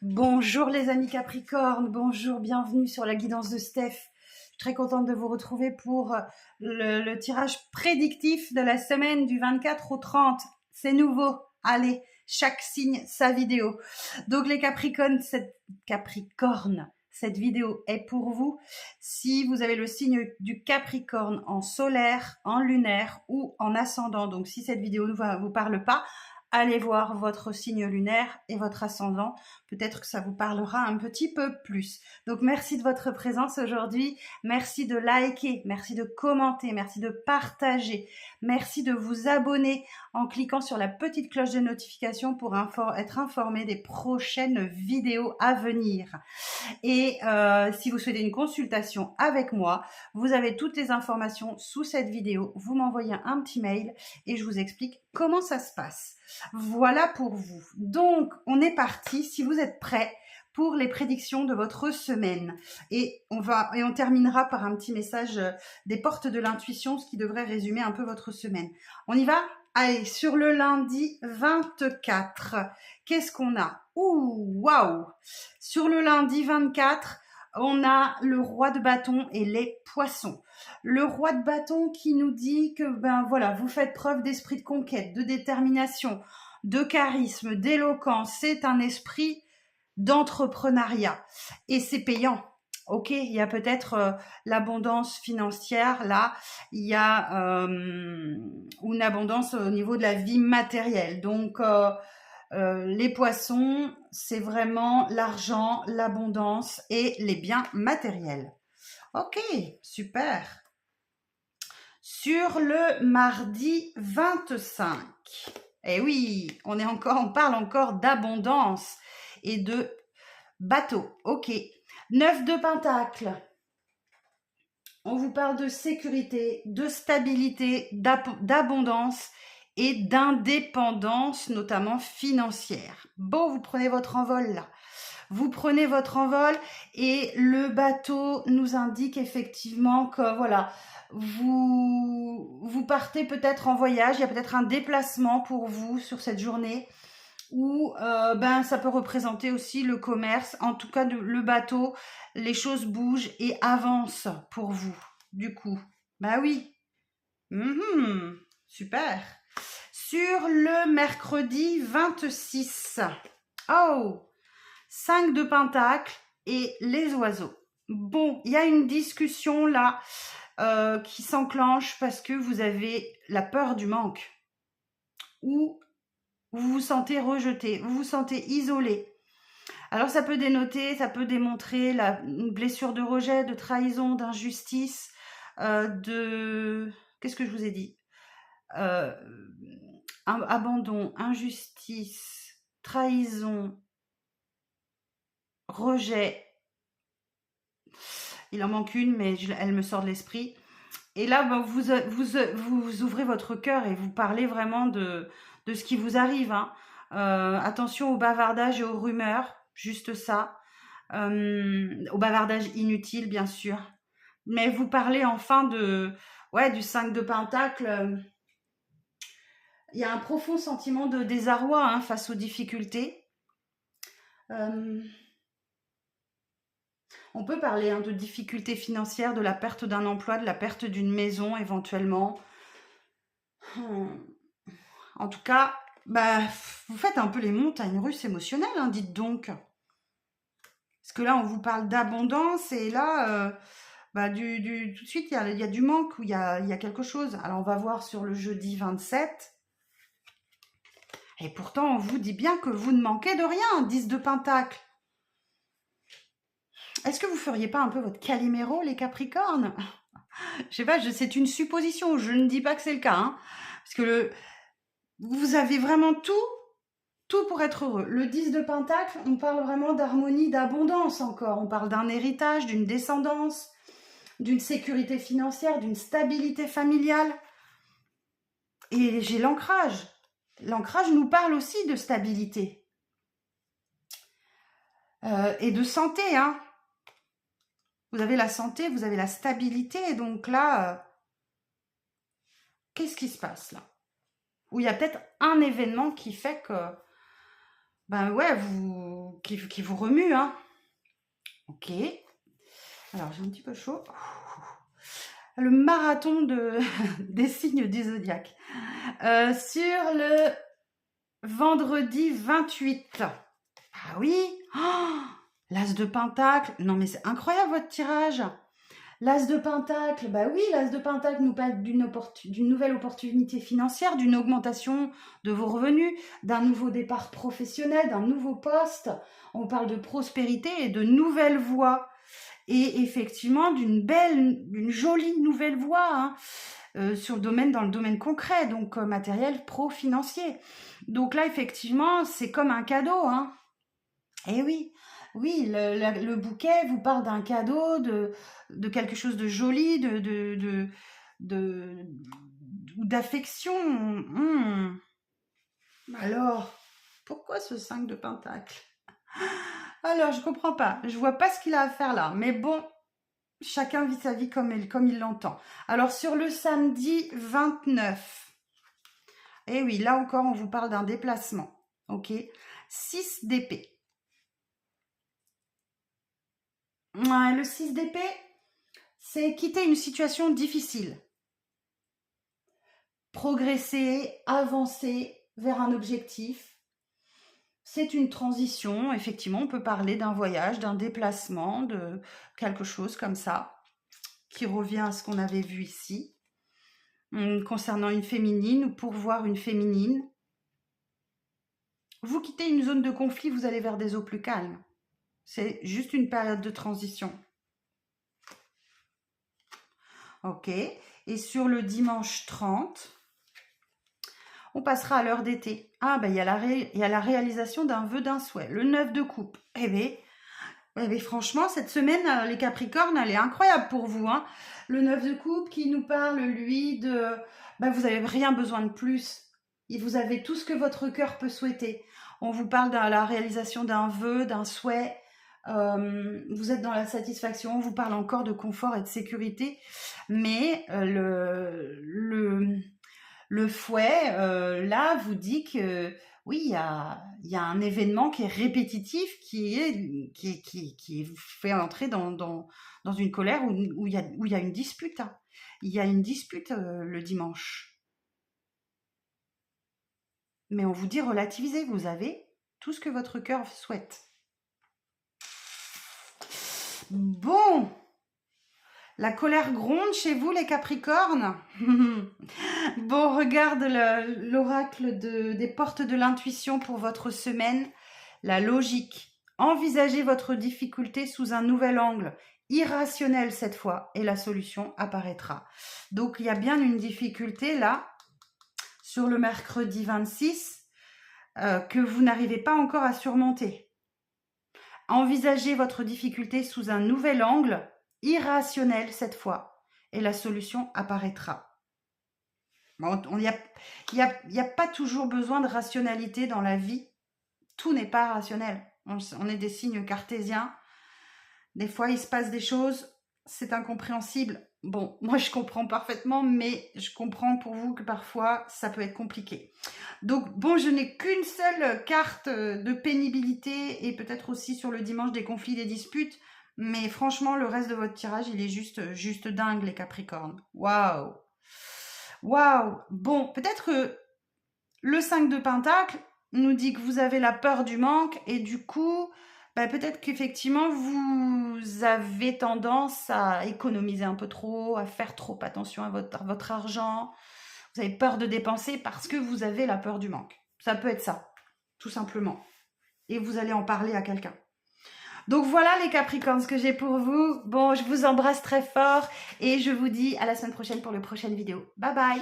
Bonjour les amis Capricorne, bonjour, bienvenue sur la guidance de Steph. Je suis très contente de vous retrouver pour le tirage prédictif de la semaine du 24 au 30. C'est nouveau, allez, chaque signe sa vidéo. Donc les Capricornes, cette vidéo est pour vous. Si vous avez le signe du Capricorne en solaire, en lunaire ou en ascendant, donc si cette vidéo ne vous parle pas, allez voir votre signe lunaire et votre ascendant. Peut-être que ça vous parlera un petit peu plus. Donc, merci de votre présence aujourd'hui. Merci de liker, merci de commenter, merci de partager. Merci de vous abonner en cliquant sur la petite cloche de notification pour être informé des prochaines vidéos à venir. Et si vous souhaitez une consultation avec moi, vous avez toutes les informations sous cette vidéo. Vous m'envoyez un petit mail et je vous explique comment ça se passe. Voilà pour vous. Donc, on est parti. Si vous êtes prêts pour les prédictions de votre semaine. Et on terminera par un petit message des portes de l'intuition, ce qui devrait résumer un peu votre semaine. On y va? Allez, sur le lundi 24, qu'est-ce qu'on a? Ouh, waouh! Sur le lundi 24, on a le roi de bâton et les poissons. Le roi de bâton qui nous dit que, voilà, vous faites preuve d'esprit de conquête, de détermination, de charisme, d'éloquence. C'est un esprit d'entrepreneuriat et c'est payant. Ok, il y a peut-être l'abondance financière, là, il y a une abondance au niveau de la vie matérielle. Donc, les poissons, c'est vraiment l'argent, l'abondance et les biens matériels. Ok, super. Sur le mardi 25, eh oui, on parle encore d'abondance et de bateau. Ok, 9 de Pentacle. On vous parle de sécurité, de stabilité, d'abondance et d'indépendance, notamment financière. Bon, vous prenez votre envol là. Vous prenez votre envol et le bateau nous indique effectivement que voilà, vous partez peut-être en voyage, il y a peut-être un déplacement pour vous sur cette journée ou ça peut représenter aussi le commerce. En tout cas, le bateau, les choses bougent et avancent pour vous, du coup. Bah oui. Super. Sur le mercredi 26. Oh, 5 de Pentacle et les oiseaux. Bon, il y a une discussion là qui s'enclenche parce que vous avez la peur du manque. Ou vous vous sentez rejeté, vous vous sentez isolé. Alors ça peut dénoter, ça peut démontrer une blessure de rejet, de trahison, d'injustice, qu'est-ce que je vous ai dit? Abandon, injustice, trahison, rejet. Il en manque une, mais elle me sort de l'esprit. Et là, vous ouvrez votre cœur et vous parlez vraiment de ce qui vous arrive. Hein. Attention au bavardage et aux rumeurs, juste ça. Au bavardage inutile, bien sûr. Mais vous parlez enfin du 5 de Pentacle. Il y a un profond sentiment de désarroi face aux difficultés. On peut parler de difficultés financières, de la perte d'un emploi, de la perte d'une maison éventuellement. En tout cas, vous faites un peu les montagnes russes émotionnelles, dites donc. Parce que là, on vous parle d'abondance et là, tout de suite, il y a du manque ou il y a quelque chose. Alors, on va voir sur le jeudi 27. Et pourtant, on vous dit bien que vous ne manquez de rien, 10 de Pentacle. Est-ce que vous feriez pas un peu votre Calimero, les Capricornes? Je sais pas, c'est une supposition, je ne dis pas que c'est le cas. Parce que vous avez vraiment tout pour être heureux. Le 10 de Pentacle, on parle vraiment d'harmonie, d'abondance encore. On parle d'un héritage, d'une descendance, d'une sécurité financière, d'une stabilité familiale. Et j'ai l'ancrage. L'ancrage nous parle aussi de stabilité. Et de santé, Vous avez la santé, vous avez la stabilité. Et donc là, qu'est-ce qui se passe là? Où il y a peut-être un événement qui fait que qui vous remue, hein. Ok. Alors, j'ai un petit peu chaud. Le marathon des signes du zodiaque. Sur le vendredi 28. Ah oui, oh, l'as de pentacle. Non, mais c'est incroyable votre tirage. L'as de pentacle, bah oui, l'as de pentacle nous parle d'une nouvelle opportunité financière, d'une augmentation de vos revenus, d'un nouveau départ professionnel, d'un nouveau poste. On parle de prospérité et de nouvelles voies. Et effectivement, d'une jolie nouvelle voie, hein, dans le domaine concret, donc matériel, pro-financier. Donc là, effectivement, c'est comme un cadeau, hein. Eh oui, oui, le bouquet vous parle d'un cadeau, de quelque chose de joli, d'affection. Alors, pourquoi ce 5 de pentacle? Alors, je comprends pas. Je vois pas ce qu'il a à faire là. Mais bon, chacun vit sa vie comme il l'entend. Alors, sur le samedi 29, eh oui, là encore, on vous parle d'un déplacement. Ok, 6 d'épée. Ouais, le 6 d'épée, c'est quitter une situation difficile. Progresser, avancer vers un objectif. C'est une transition, effectivement, on peut parler d'un voyage, d'un déplacement, de quelque chose comme ça, qui revient à ce qu'on avait vu ici, concernant une féminine ou pour voir une féminine. Vous quittez une zone de conflit, vous allez vers des eaux plus calmes. C'est juste une période de transition. Ok, et sur le dimanche 30, on passera à l'heure d'été. Ah, ben il y a la réalisation d'un vœu, d'un souhait. Le 9 de coupe. Eh bien, franchement, cette semaine, les Capricornes, elle est incroyable pour vous, hein. Le 9 de coupe qui nous parle, lui, de... Ben, vous n'avez rien besoin de plus. Et vous avez tout ce que votre cœur peut souhaiter. On vous parle de la réalisation d'un vœu, d'un souhait. Vous êtes dans la satisfaction. On vous parle encore de confort et de sécurité. Mais le fouet, là, vous dit que oui, il y a un événement qui est répétitif, qui vous fait entrer dans une colère où il y a une dispute, hein. Il y a une dispute le dimanche. Mais on vous dit relativisez, vous avez tout ce que votre cœur souhaite. Bon, la colère gronde chez vous, les Capricornes. Bon, on regarde l'oracle des portes de l'intuition pour votre semaine. La logique. Envisagez votre difficulté sous un nouvel angle, irrationnel cette fois, et la solution apparaîtra. Donc, il y a bien une difficulté là, sur le mercredi 26, que vous n'arrivez pas encore à surmonter. Envisagez votre difficulté sous un nouvel angle, irrationnel cette fois, et la solution apparaîtra. Il n'y a pas toujours besoin de rationalité dans la vie. Tout n'est pas rationnel. On est des signes cartésiens. Des fois, il se passe des choses, c'est incompréhensible. Bon, moi, je comprends parfaitement, mais je comprends pour vous que parfois, ça peut être compliqué. Donc, bon, je n'ai qu'une seule carte de pénibilité et peut-être aussi sur le dimanche des conflits, des disputes. Mais franchement, le reste de votre tirage, il est juste dingue, les Capricornes. Waouh! Waouh! Bon, peut-être que le 5 de Pentacle nous dit que vous avez la peur du manque et du coup, peut-être qu'effectivement, vous avez tendance à économiser un peu trop, à faire trop attention à votre argent. Vous avez peur de dépenser parce que vous avez la peur du manque. Ça peut être ça, tout simplement. Et vous allez en parler à quelqu'un. Donc voilà les Capricornes, ce que j'ai pour vous. Bon, je vous embrasse très fort et je vous dis à la semaine prochaine pour la prochaine vidéo. Bye bye!